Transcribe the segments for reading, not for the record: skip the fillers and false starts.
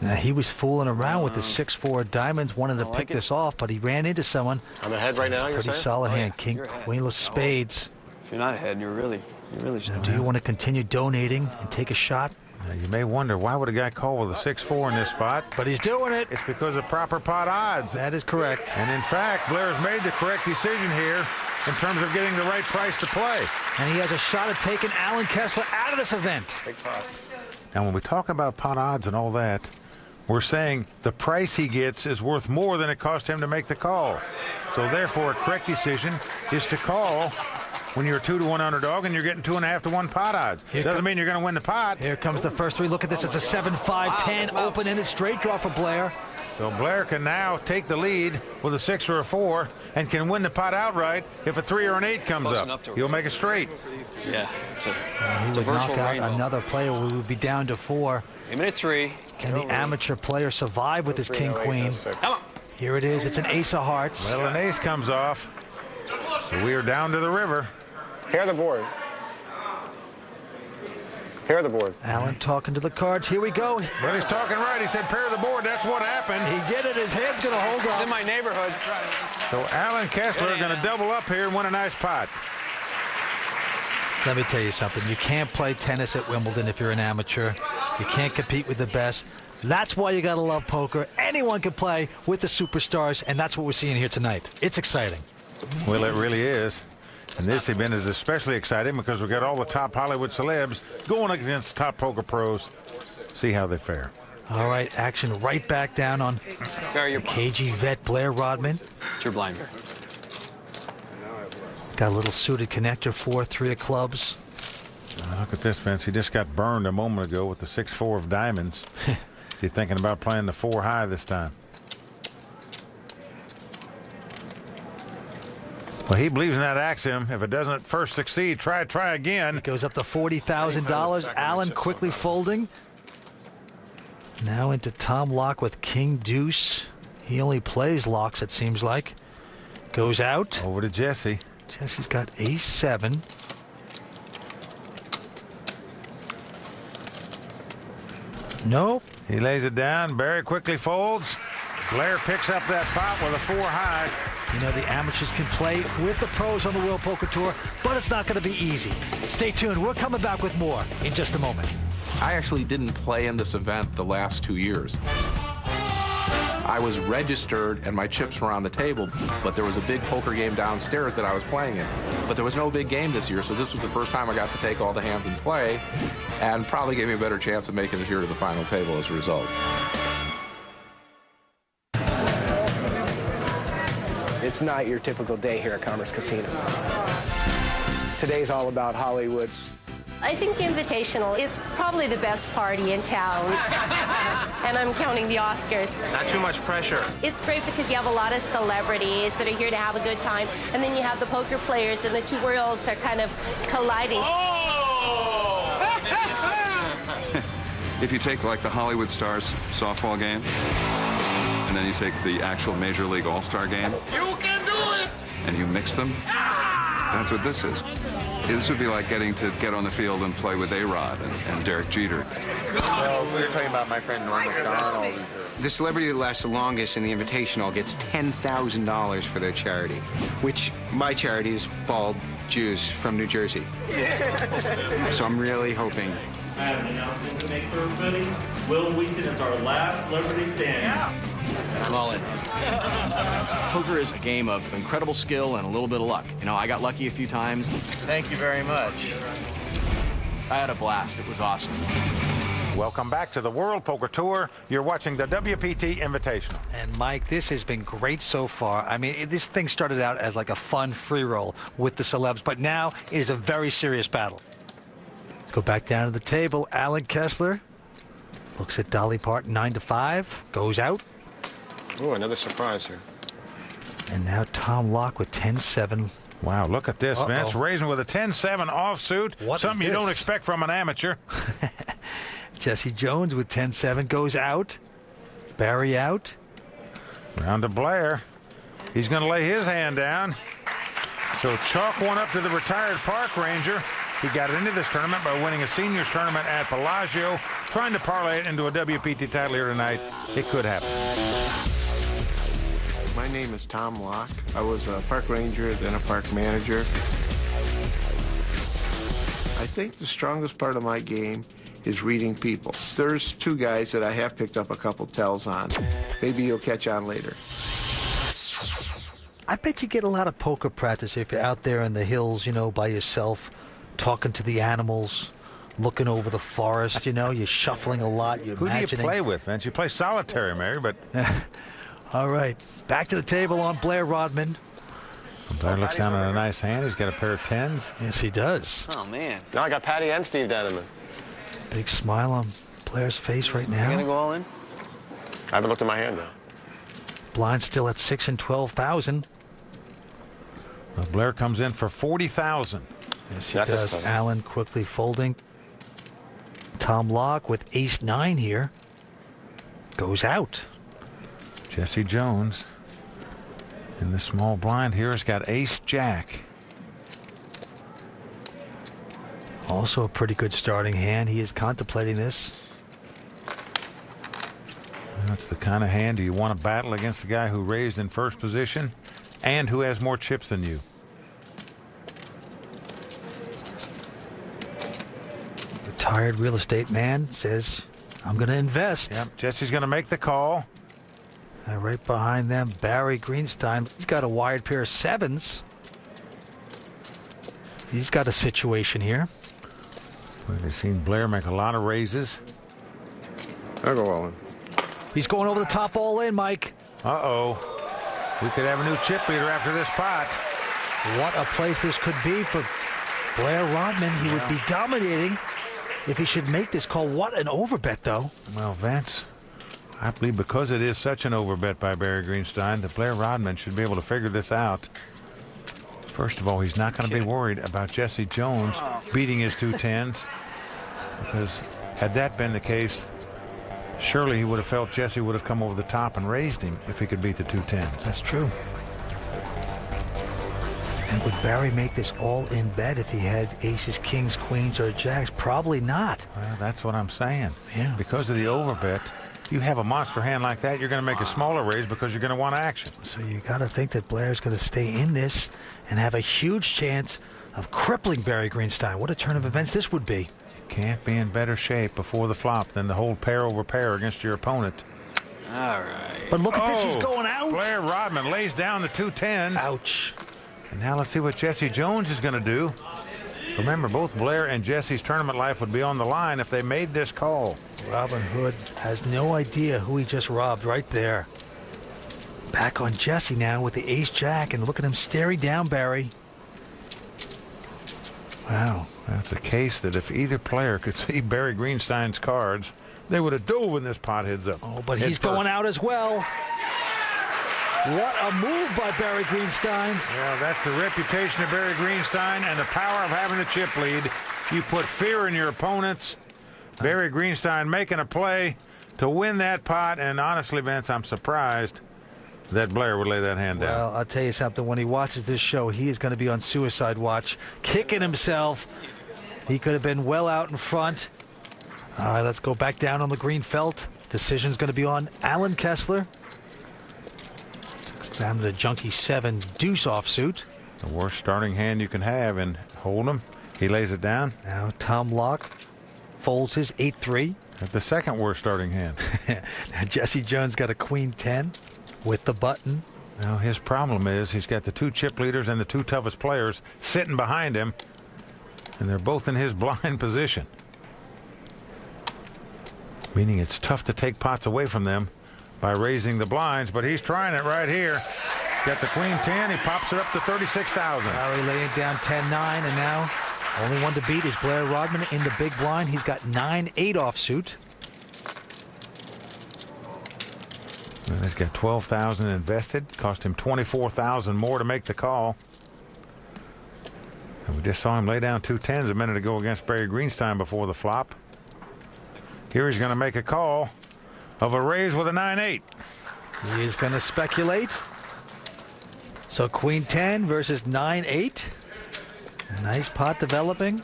Now, he was fooling around with the 6-4 diamonds, wanted to pick this off, but he ran into someone. I'm ahead right now, you're saying? Pretty solid hand. King, queen of spades. If you're not ahead, you're really now, do you want to continue donating and take a shot? Now, you may wonder, why would a guy call with a 6-4 in this spot? But he's doing it. It's because of proper pot odds. That is correct. And in fact, Blair's made the correct decision here in terms of getting the right price to play. And he has a shot at taking Alan Kessler out of this event. Big pot. Now, when we talk about pot odds and all that, we're saying the price he gets is worth more than it cost him to make the call. So therefore, a correct decision is to call when you're a 2-to-1 underdog and you're getting 2.5-to-1 pot odds. Doesn't mean you're going to win the pot. Here comes the first three. Look at this. It's a 7-5-10 open-ended straight draw for Blair. So Blair can now take the lead with a 6 or a 4 and can win the pot outright if a 3 or an 8 comes up. He'll make it straight. Yeah. He would knock out another player. We would be down to 4. Game at 3. Can the amateur player survive with his king-queen? Come on. Here it is. It's an ace of hearts. Well, an ace comes off. So we are down to the river. Pair the board. Pair the board. Alan talking to the cards. Here we go. Well, he's talking right. He said pair the board. That's what happened. He did it. His head's going to hold up. It's in my neighborhood. So Alan Kessler going to double up here and win a nice pot. Let me tell you something. You can't play tennis at Wimbledon if you're an amateur. You can't compete with the best. That's why you got to love poker. Anyone can play with the superstars, and that's what we're seeing here tonight. It's exciting. Well, it really is. And this event is especially exciting because we've got all the top Hollywood celebs going against top poker pros. See how they fare. All right, action right back down on the KG vet Blair Rodman. It's your blind. Got a little suited connector, 4-3 of clubs. Look at this, Vince. He just got burned a moment ago with the 6-4 of diamonds. He's thinking about playing the 4 high this time. Well, he believes in that axiom. If it doesn't first succeed, try again. It goes up to $40,000. Allen quickly folding. Now into Tom Lock with King Deuce. He only plays locks, it seems like. Goes out. Over to Jesse. Jesse's got Ace-7. Nope. He lays it down. Barry quickly folds. Blair picks up that pot with a 4 high. You know, the amateurs can play with the pros on the World Poker Tour, but it's not going to be easy. Stay tuned. We're coming back with more in just a moment. I actually didn't play in this event the last 2 years. I was registered and my chips were on the table, but there was a big poker game downstairs that I was playing in. But there was no big game this year, so this was the first time I got to take all the hands and play, and probably gave me a better chance of making it here to the final table as a result. It's not your typical day here at Commerce Casino. Today's all about Hollywood. I think the Invitational is probably the best party in town. And I'm counting the Oscars. Not too much pressure. It's great because you have a lot of celebrities that are here to have a good time. And then you have the poker players, and the two worlds are kind of colliding. Oh! If you take, like, the Hollywood Stars softball game, and then you take the actual Major League All-Star game. You can do it! And you mix them, that's what this is. This would be like getting to get on the field and play with A-Rod and Derek Jeter. Well, we were talking about my friend Norm MacDonald. The celebrity that lasts the longest in the Invitational gets $10,000 for their charity, which my charity is Bald Jews from New Jersey. So I'm really hoping. I have an announcement to make for everybody. Will Wheaton is our last celebrity standing. I'm all in. Poker is a game of incredible skill and a little bit of luck. You know, I got lucky a few times. Thank you very much. I had a blast. It was awesome. Welcome back to the World Poker Tour. You're watching the WPT Invitational. And Mike, this has been great so far. I mean, this thing started out as like a fun free roll with the celebs, but now it is a very serious battle. Let's go back down to the table. Alan Kessler looks at Dolly Parton, 9-5, goes out. Oh, another surprise here. And now Tom Lock with 10-7. Wow, look at this, Vince. Raising with a 10-7 offsuit. Something you don't expect from an amateur. Jesse Jones with 10-7 goes out. Barry out. Round to Blair. He's going to lay his hand down. So chalk one up to the retired park ranger. He got into this tournament by winning a seniors tournament at Bellagio, trying to parlay it into a WPT title here tonight. It could happen. My name is Tom Locke. I was a park ranger, then a park manager. I think the strongest part of my game is reading people. There's two guys that I have picked up a couple tells on. Maybe you'll catch on later. I bet you get a lot of poker practice if you're out there in the hills, you know, by yourself, talking to the animals, looking over the forest, you know, you're shuffling a lot, you're Who imagining. do you play with, Vince? You play solitaire, Mary, but... All right, back to the table on Blair Rodman. Blair looks down on a nice hand. He's got a pair of 10s. Yes, he does. Oh, man. Now I got Patty and Steve Danneman. Big smile on Blair's face right now. You gonna go all in? I haven't looked at my hand though. Blind still at 6 and 12,000. Well, Blair comes in for 40,000. Yes, he does. Allen quickly folding. Tom Locke with ace-9 here goes out. Jesse Jones in the small blind here has got ace-jack. Also a pretty good starting hand. He is contemplating this. That's the kind of hand. Do you want to battle against the guy who raised in first position and who has more chips than you? Retired real estate man says, I'm going to invest. Yep, Jesse's going to make the call. Right behind them, Barry Greenstein. He's got a wired pair of 7s. He's got a situation here. We've seen Blair make a lot of raises. I'll go all in. He's going over the top all in, Mike. Uh-oh. We could have a new chip leader after this pot. What a place this could be for Blair Rodman. He would be dominating if he should make this call. What an overbet, though. Well, Vance, I believe because it is such an overbet by Barry Greenstein, that Blair Rodman should be able to figure this out. First of all, he's not going to be worried about Jesse Jones beating his 2 10s, because had that been the case, surely he would have felt Jesse would have come over the top and raised him if he could beat the 2 10s. That's true. And would Barry make this all-in bet if he had aces, kings, queens, or jacks? Probably not. Well, that's what I'm saying. Yeah. Because of the overbet, you have a monster hand like that, you're going to make a smaller raise because you're going to want action. So you got to think that Blair's going to stay in this and have a huge chance of crippling Barry Greenstein. What a turn of events this would be. You can't be in better shape before the flop than to hold pair over pair against your opponent. All right. But look at this, he's going out. Blair Rodman lays down the 2 10s. Ouch. And now let's see what Jesse Jones is going to do. Remember, both Blair and Jesse's tournament life would be on the line if they made this call. Robin Hood has no idea who he just robbed right there. Back on Jesse now with the ace-jack, and look at him staring down Barry. Wow. That's a case that if either player could see Barry Greenstein's cards, they would have dove when this pot heads up. Oh, but he's going out as well. What a move by Barry Greenstein. Yeah, that's the reputation of Barry Greenstein and the power of having the chip lead. You put fear in your opponents. Barry Greenstein making a play to win that pot, and honestly, Vince, I'm surprised that Blair would lay that hand down. Well, I'll tell you something. When he watches this show, he is going to be on suicide watch, kicking himself. He could have been well out in front. All right, let's go back down on the green felt. Decision's going to be on Alan Kessler. Down to the junkie 7 deuce offsuit. The worst starting hand you can have in Hold'em. He lays it down. Now Tom Locke folds his 8-3. At the second worst starting hand. Now Jesse Jones got a queen 10 with the button. Now his problem is he's got the 2 chip leaders and the 2 toughest players sitting behind him, and they're both in his blind position. Meaning it's tough to take pots away from them by raising the blinds, but he's trying it right here. Got the queen 10, he pops it up to 36,000. Barry laying down 10-9, and now only one to beat is Blair Rodman in the big blind. He's got 9-8 offsuit. Well, he's got 12,000 invested. Cost him 24,000 more to make the call. And we just saw him lay down 2 10s a minute ago against Barry Greenstein before the flop. Here he's going to make a call of a raise with a 9-8. He is going to speculate. So queen 10 versus 9-8. Nice pot developing.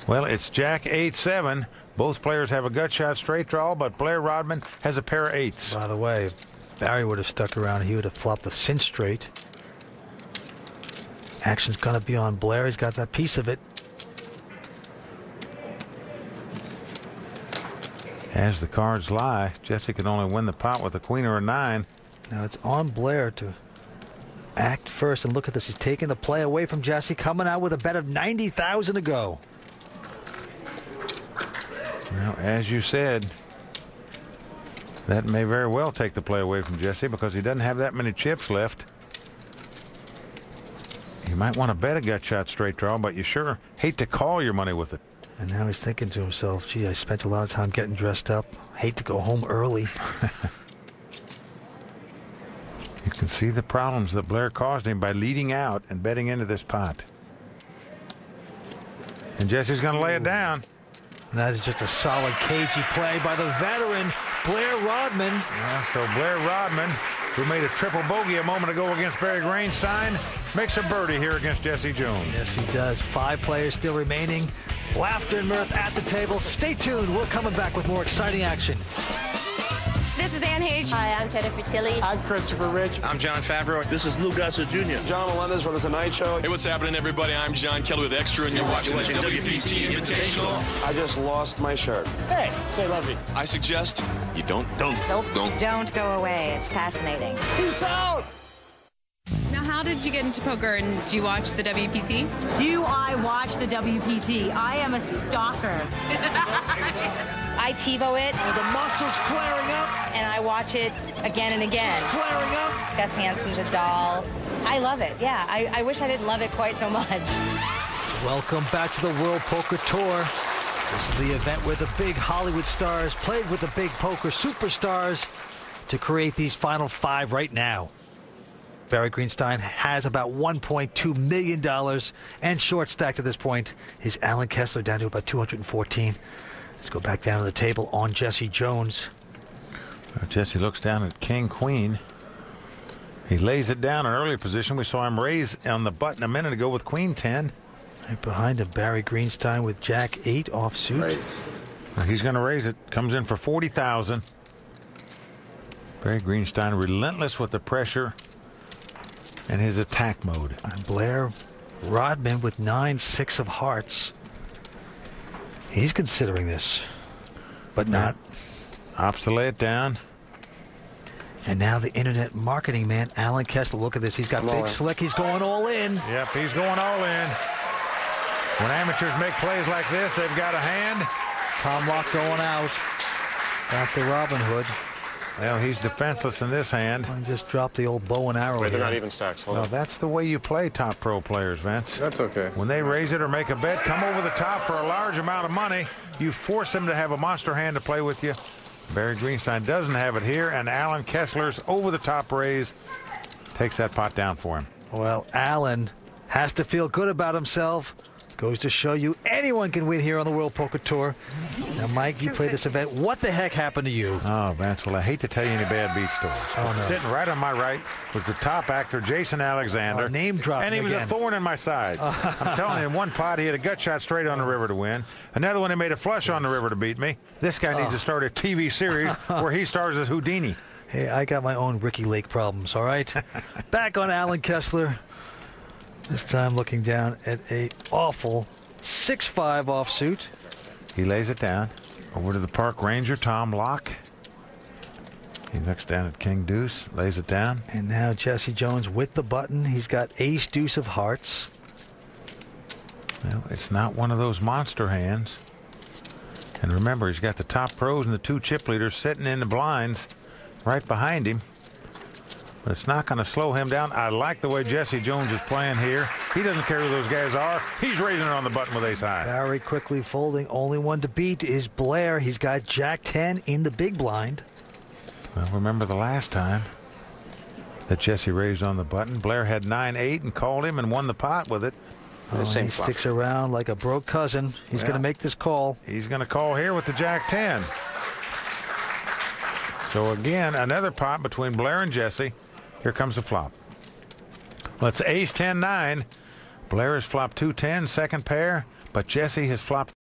Well, it's Jack 8-7. Both players have a gut shot straight draw, but Blair Rodman has a pair of 8s. By the way, if Barry would have stuck around, he would have flopped a cinch straight. Action's going to be on Blair. He's got that piece of it. As the cards lie, Jesse can only win the pot with a queen or a 9. Now it's on Blair to act first, and look at this. He's taking the play away from Jesse, coming out with a bet of $90,000 to go. Well, as you said, that may very well take the play away from Jesse because he doesn't have that many chips left. You might want to bet a gut shot straight draw, but you sure hate to call your money with it. And now he's thinking to himself, gee, I spent a lot of time getting dressed up. Hate to go home early. You can see the problems that Blair caused him by leading out and betting into this pot. And Jesse's going to lay it down. And that is just a solid cagey play by the veteran, Blair Rodman. Yeah, so Blair Rodman, who made a triple bogey a moment ago against Barry Greenstein, makes a birdie here against Jesse Jones. Yes, he does. 5 players still remaining. Laughter and mirth at the table. Stay tuned. We're coming back with more exciting action. This is Ann Hage. Hi, I'm Jennifer Tilly. I'm Christopher Rich. I'm John Favreau. This is Lou Gossett Jr. John Melendez from The Tonight Show. Hey, what's happening, everybody? I'm John Kelly with Extra, and you're watching the WPT Invitational. I just lost my shirt. Hey, say love me. I suggest you don't Don't go away. It's fascinating. Peace out. Now, how did you get into poker, and do you watch the WPT? Do I watch the WPT? I am a stalker. I TiVo it. Oh, the muscles flaring up. And I watch it again and again. Flaring up. Gus Hansen's a doll. I love it. Yeah, I wish I didn't love it quite so much. Welcome back to the World Poker Tour. This is the event where the big Hollywood stars played with the big poker superstars to create these final 5 right now. Barry Greenstein has about $1.2 million and short stacked at this point is Alan Kessler down to about 214. Let's go back down to the table on Jesse Jones. Jesse looks down at King Queen. He lays it down in an early position. We saw him raise on the button a minute ago with Queen 10. Right behind him, Barry Greenstein with Jack 8 offsuit. Raise. He's going to raise it. Comes in for $40,000. Barry Greenstein relentless with the pressure and his attack mode. And Blair Rodman with 9-6 of hearts. He's considering this, but not. Opts to lay it down. And now the internet marketing man, Alan Kessler. Look at this. He's got Big Slick. He's going all in. Yep, he's going all in. When amateurs make plays like this, they've got a hand. Tom Lock going out. Back to Robin Hood. Well, he's defenseless in this hand. He just dropped the old bow and arrow. Wait, they're not even stacks. Hold on. That's the way you play top pro players, Vince. That's okay. When they raise it or make a bet, come over the top for a large amount of money. You force them to have a monster hand to play with you. Barry Greenstein doesn't have it here, and Alan Kessler's over the top raise takes that pot down for him. Well, Alan has to feel good about himself. Goes to show you anyone can win here on the World Poker Tour. Now, Mike, you played this event. What the heck happened to you? Oh, Vance, well, I hate to tell you any bad beat stories. Oh, no. Sitting right on my right was the top actor, Jason Alexander. Name dropping And he was again. a thorn in my side. I'm telling you, in one pot, he had a gut shot straight on the river to win. Another one, he made a flush on the river to beat me. This guy needs to start a TV series where he stars as Houdini. Hey, I got my own Ricky Lake problems, all right? Back on Alan Kessler. This time looking down at a awful 6-5 offsuit. He lays it down. Over to the park ranger, Tom Locke. He looks down at King Deuce, lays it down. And now Jesse Jones with the button. He's got Ace Deuce of hearts. Well, it's not one of those monster hands. And remember, he's got the top pros and the 2 chip leaders sitting in the blinds right behind him. But it's not going to slow him down. I like the way Jesse Jones is playing here. He doesn't care who those guys are. He's raising it on the button with ace high. Barry quickly folding. Only one to beat is Blair. He's got Jack 10 in the big blind. Well, remember the last time that Jesse raised on the button. Blair had 9-8 and called him and won the pot with it. Oh, he sticks around like a broke cousin. He's going to make this call. He's going to call here with the Jack 10. So again, another pot between Blair and Jesse. Here comes the flop. Well, it's ace 10-9. Blair has flopped 2 10s, second pair, but Jesse has flopped